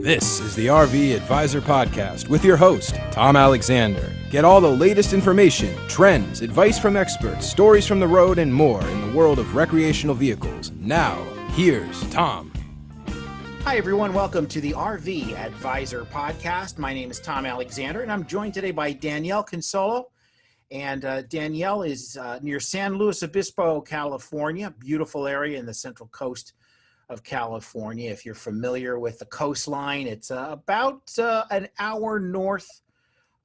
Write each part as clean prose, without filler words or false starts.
This is the RV Advisor Podcast with your host, Tom Alexander. Get all the latest information, trends, advice from experts, stories from the road, and more in the world of recreational vehicles. Now, here's Tom. Hi, everyone. Welcome to the RV Advisor Podcast. My name is Tom Alexander, and I'm joined today by Danielle Consolo. And Danielle is near San Luis Obispo, California, beautiful area in the central coast of California. If you're familiar with the coastline, it's about an hour north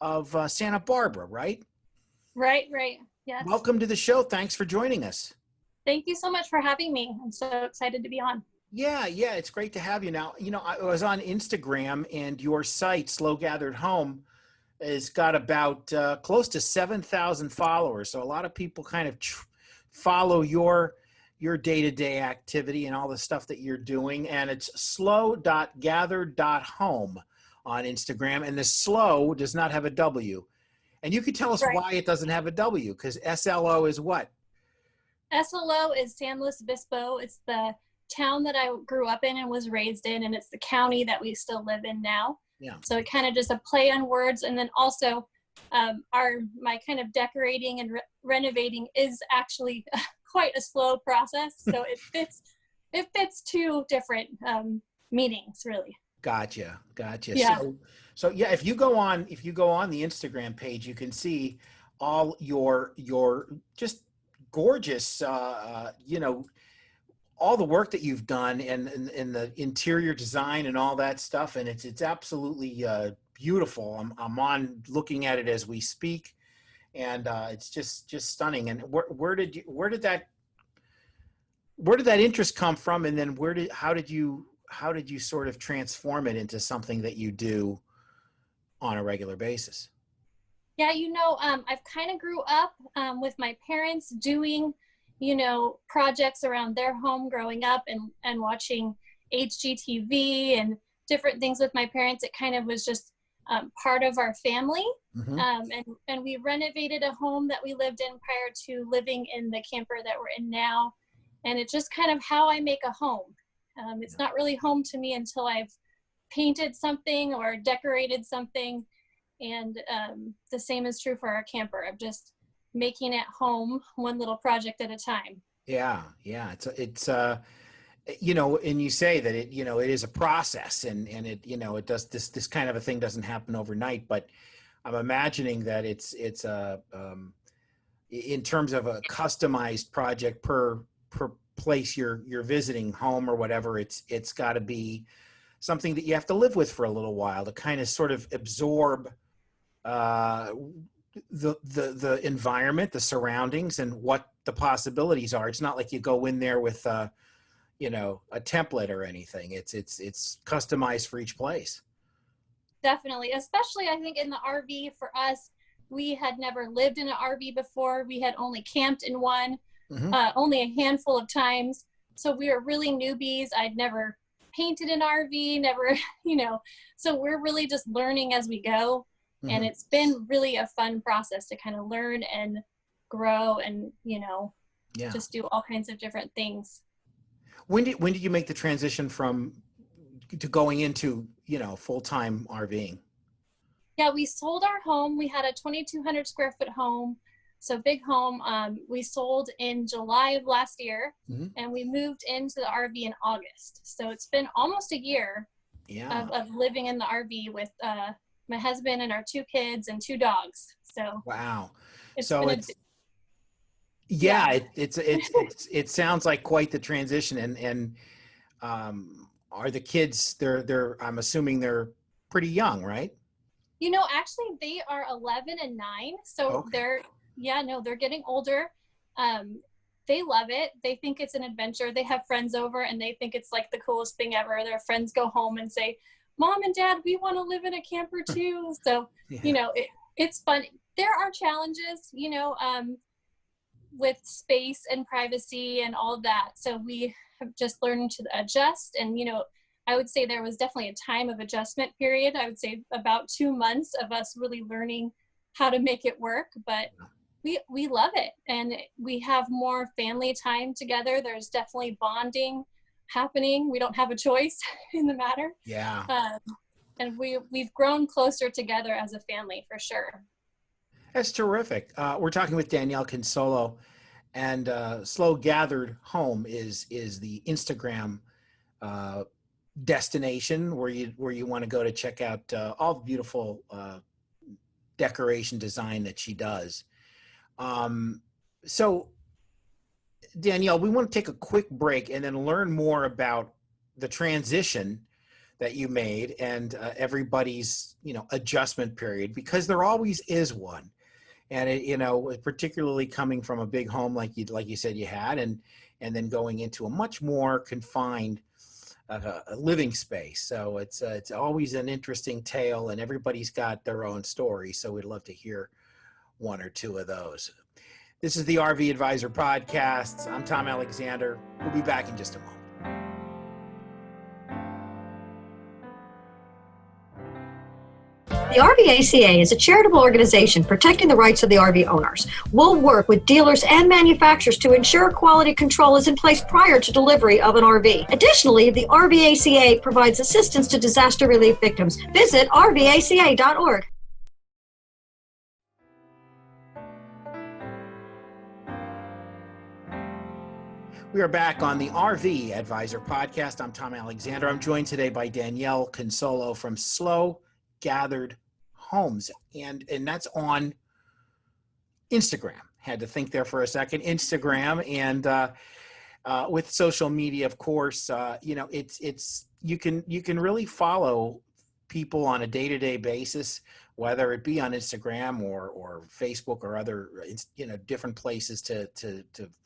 of Santa Barbara, right? Right. Yes. Welcome to the show. Thanks for joining us. Thank you so much for having me. I'm so excited to be on. Yeah, it's great to have you. Now, I was on Instagram, and your site, Slow Gathered Home, has got about close to 7,000 followers. So a lot of people kind of follow your day-to-day activity and all the stuff that you're doing. And it's slow.gathered.home on Instagram. And the slow does not have a W. And you can tell us why it doesn't have a W, because SLO is what? SLO is San Luis Obispo. It's the town that I grew up in and was raised in, and it's the county that we still live in now. Yeah. So it kind of just a play on words. And then also my kind of decorating and renovating is actually quite a slow process. So it fits two different meanings, really. Gotcha. Yeah. So yeah, if you go on the Instagram page, you can see all your just gorgeous, all the work that you've done and the interior design and all that stuff. And it's absolutely beautiful. I'm on looking at it as we speak, and it's just stunning. And where did that interest come from? And then how did you sort of transform it into something that you do on a regular basis? Yeah, I've kind of grew up with my parents doing, projects around their home growing up and watching HGTV and different things with my parents. It kind of was just part of our family. Mm-hmm. And we renovated a home that we lived in prior to living in the camper that we're in now. And it's just kind of how I make a home. It's not really home to me until I've painted something or decorated something. And the same is true for our camper. I'm just making it home one little project at a time. Yeah. It's and you say that it is a process, and it it does this kind of a thing doesn't happen overnight, but I'm imagining that it's in terms of a customized project per place you're visiting, home or whatever, it's got to be something that you have to live with for a little while to kind of sort of absorb the environment, the surroundings, and what the possibilities are. It's not like you go in there with a template or anything. It's customized for each place. Definitely, especially I think in the RV for us, we had never lived in an RV before. We had only camped in one, mm-hmm. Only a handful of times. So we were really newbies. I'd never painted an RV, never, so we're really just learning as we go. Mm-hmm. And it's been really a fun process to kind of learn and grow and, just do all kinds of different things. When did you make the transition to going into, full-time RVing? Yeah, we sold our home. We had a 2,200 square foot home. So big home. We sold in July of last year, mm-hmm. and we moved into the RV in August. So it's been almost a year of living in the RV with my husband and our 2 kids and 2 dogs. So wow. It sounds like quite the transition. And are the kids, they're I'm assuming they're pretty young, right? Actually they are 11 and 9. So okay. They're getting older. They love it. They think it's an adventure. They have friends over and they think it's like the coolest thing ever. Their friends go home and say, Mom and Dad, we want to live in a camper too. So, it's fun. There are challenges, with space and privacy and all of that. So we have just learned to adjust. And, I would say there was definitely a time of adjustment period. I would say about 2 months of us really learning how to make it work. But we love it. And we have more family time together. There's definitely bonding happening. We don't have a choice in the matter. Yeah. And we've grown closer together as a family for sure. That's terrific. We're talking with Danielle Consolo, and Slow Gathered Home is the Instagram destination where you want to go to check out all the beautiful decoration design that she does. So Danielle, we want to take a quick break and then learn more about the transition that you made and everybody's, adjustment period, because there always is one. And it, particularly coming from a big home like you said you had, and then going into a much more confined living space. So it's always an interesting tale, and everybody's got their own story. So we'd love to hear one or two of those. This is the RV Advisor Podcast. I'm Tom Alexander. We'll be back in just a moment. The RVACA is a charitable organization protecting the rights of the RV owners. We'll work with dealers and manufacturers to ensure quality control is in place prior to delivery of an RV. Additionally, the RVACA provides assistance to disaster relief victims. Visit rvaca.org. We are back on the RV Advisor Podcast. I'm Tom Alexander. I'm joined today by Danielle Consolo from Slow Gathered Homes, and that's on Instagram. Had to think there for a second. Instagram, and with social media, of course, it's you can really follow people on a day-to-day basis, whether it be on Instagram or Facebook or other different places to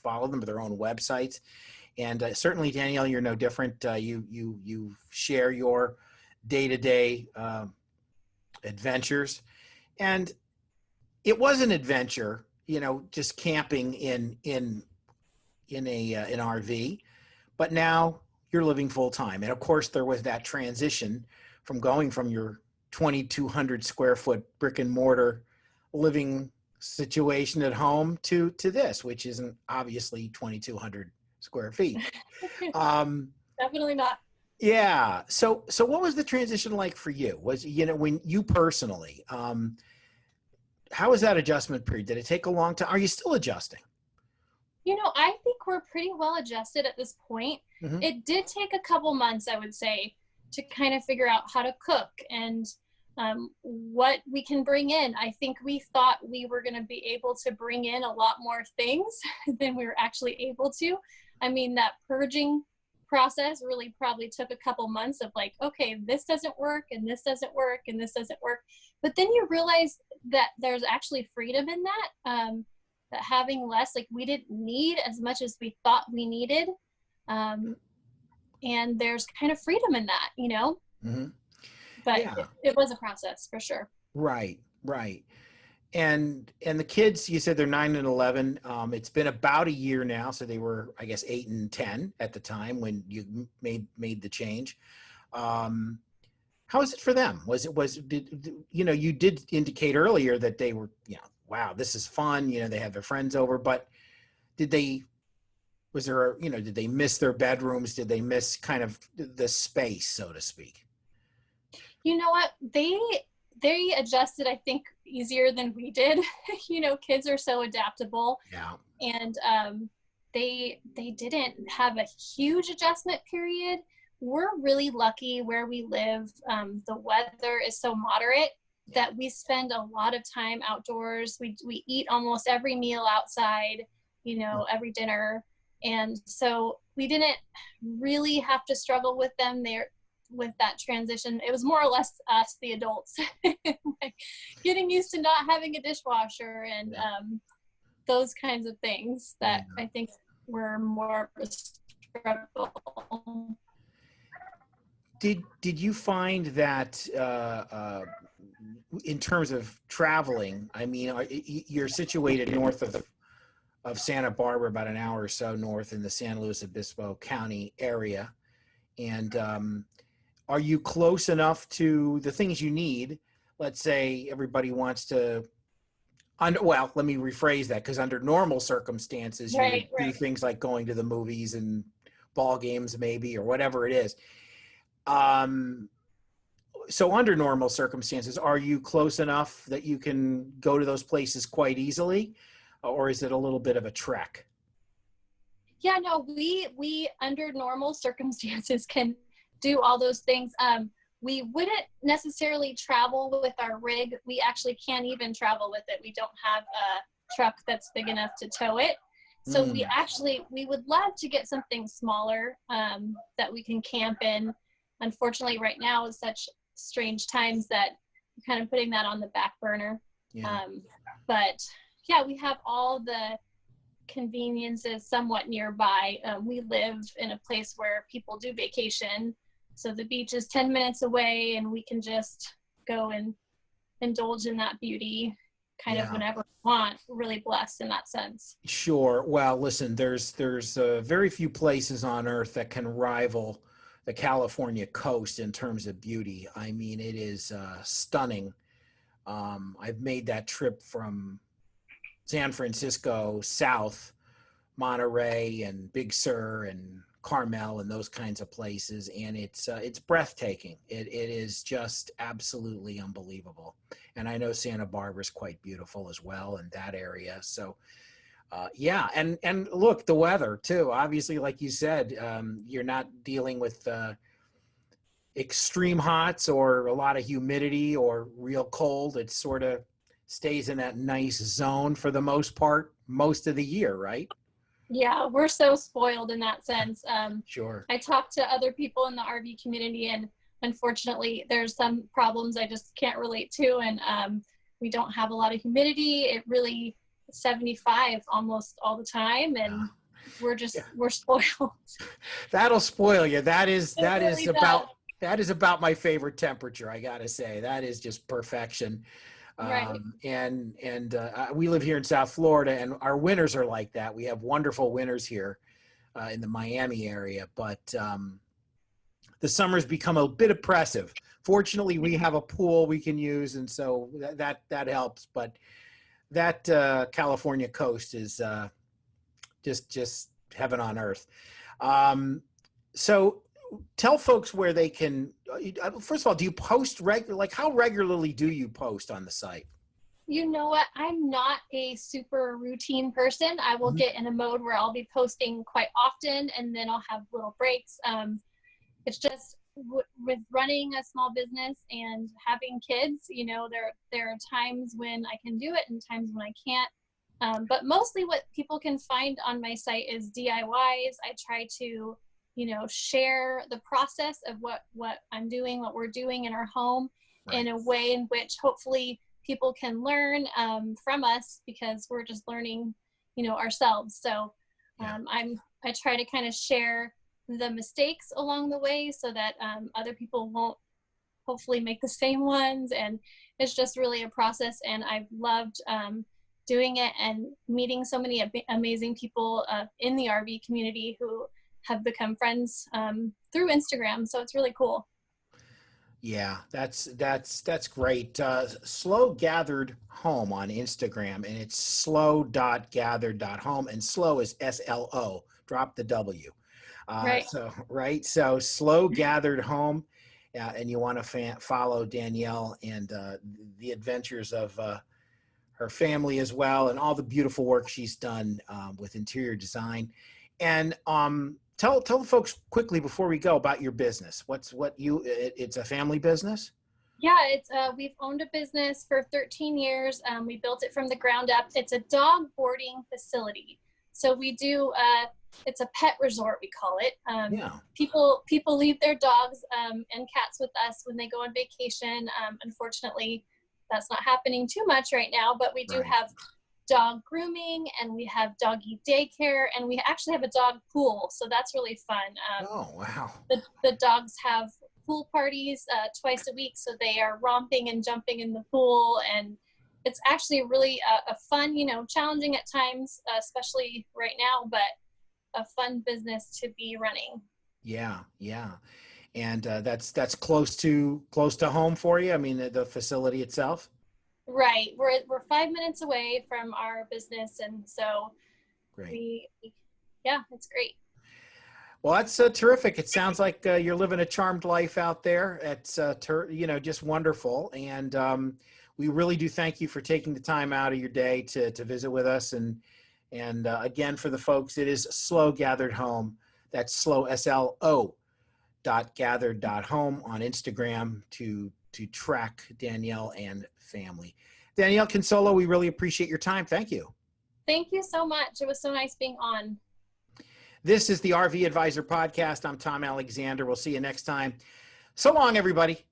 follow them, or their own websites. And certainly, Danielle, you're no different. You share your day-to-day adventures, and it was an adventure, just camping in an RV, but now you're living full time. And of course there was that transition from going from your 2,200 square foot brick and mortar living situation at home to this, which isn't obviously 2,200 square feet. Definitely not. Yeah. So what was the transition like for you? Was, when you personally, how was that adjustment period? Did it take a long time? Are you still adjusting? I think we're pretty well adjusted at this point. Mm-hmm. It did take a couple months, I would say, to kind of figure out how to cook and what we can bring in. I think we thought we were going to be able to bring in a lot more things than we were actually able to. I mean, that purging process really probably took a couple months of like, okay, this doesn't work and this doesn't work and this doesn't work. But then you realize that there's actually freedom in that, that having less, like we didn't need as much as we thought we needed. And there's kind of freedom in that, Mm-hmm. But yeah. it was a process for sure. Right. And the kids, you said they're 9 and 11. It's been about a year now. So they were, I guess, 8 and 10 at the time when you made the change. How is it for them? You did indicate earlier that they were, wow, this is fun. They have their friends over, but did they miss their bedrooms? Did they miss kind of the space, so to speak? You know what? They adjusted, I think, easier than we did. Kids are so adaptable. Yeah. And they didn't have a huge adjustment period. We're really lucky where we live. The weather is so moderate that we spend a lot of time outdoors. We eat almost every meal outside, every dinner. And so we didn't really have to struggle with them there with that transition. It was more or less us, the adults, like getting used to not having a dishwasher and those kinds of things that I think were more of a struggle. Did you find that in terms of traveling, I mean, you're situated north of Santa Barbara, about an hour or so north in the San Luis Obispo County area. And are you close enough to the things you need? Let's say everybody wants to, well, let me rephrase that, because under normal circumstances, you do things like going to the movies and ball games maybe, or whatever it is. So under normal circumstances, are you close enough that you can go to those places quite easily, or is it a little bit of a trek? Yeah, no, we under normal circumstances can do all those things. We wouldn't necessarily travel with our rig. We actually can't even travel with it. We don't have a truck that's big enough to tow it. So we would love to get something smaller that we can camp in. Unfortunately, right now is such strange times that we're kind of putting that on the back burner. Yeah. But yeah, we have all the conveniences somewhat nearby. We live in a place where people do vacation. So the beach is 10 minutes away and we can just go and indulge in that beauty kind of whenever we want. We're really blessed in that sense. Sure. Well, listen, there's very few places on earth that can rival the California coast in terms of beauty. I mean, it is stunning. I've made that trip from San Francisco south, Monterey and Big Sur and Carmel and those kinds of places, and it's breathtaking. It is just absolutely unbelievable. And I know Santa Barbara is quite beautiful as well in that area. So yeah, and look, the weather too. Obviously, like you said, you're not dealing with extreme hots or a lot of humidity or real cold. It sort of stays in that nice zone for the most part most of the year, right? Yeah, we're so spoiled in that sense. Sure. I talk to other people in the RV community, and unfortunately, there's some problems I just can't relate to. And we don't have a lot of humidity. It really 75 almost all the time, and we're spoiled. That'll spoil you. That is really about my favorite temperature. I gotta say, that is just perfection. Right. And we live here in South Florida, and our winters are like that. We have wonderful winters here in the Miami area, but the summers become a bit oppressive. Fortunately, we have a pool we can use, and so that helps. But that California coast is just heaven on earth. So tell folks where they can, first of all, do you post like how regularly do you post on the site? You know what? I'm not a super routine person. I will get in a mode where I'll be posting quite often, and then I'll have little breaks. It's just with running a small business and having kids, you know, there are times when I can do it and times when I can't. But mostly what people can find on my site is DIYs. I try to, you know, share the process of what I'm doing, what we're doing in our home in a way in which hopefully people can learn from us, because we're just learning, you know, ourselves. So I try to kind of share the mistakes along the way so that other people won't hopefully make the same ones. And it's just really a process, and I've loved doing it and meeting so many amazing people in the RV community who have become friends through Instagram. So it's really cool. Yeah, that's great. Slow Gathered Home on Instagram, and it's slow.gathered.home, and slow is SLO. Drop the W. So Slow Gathered Home, and you want to follow Danielle and the adventures of her family as well, and all the beautiful work she's done with interior design. And tell the folks quickly before we go about your business. It's a family business? Yeah, it's we've owned a business for 13 years. We built it from the ground up. It's a dog boarding facility. So we do it's a pet resort, we call it. People leave their dogs and cats with us when they go on vacation. Unfortunately, that's not happening too much right now, but we do have dog grooming, and we have doggy daycare, and we actually have a dog pool. So that's really fun. Oh, wow. The dogs have pool parties twice a week. So they are romping and jumping in the pool, and it's actually really a fun, you know, challenging at times, especially right now, but a fun business to be running. Yeah. And that's close to home for you. I mean, the facility itself. Right. We're 5 minutes away from our business, and so great. Yeah, it's great. Well, that's terrific. It sounds like you're living a charmed life out there. It's just wonderful, and we really do thank you for taking the time out of your day to visit with us. And again, for the folks, it is Slow Gathered Home. That's slow SLO.gathered.home on Instagram to track Danielle and family. Danielle Consolo, we really appreciate your time. Thank you. Thank you so much. It was so nice being on. This is the RV Advisor Podcast. I'm Tom Alexander. We'll see you next time. So long, everybody.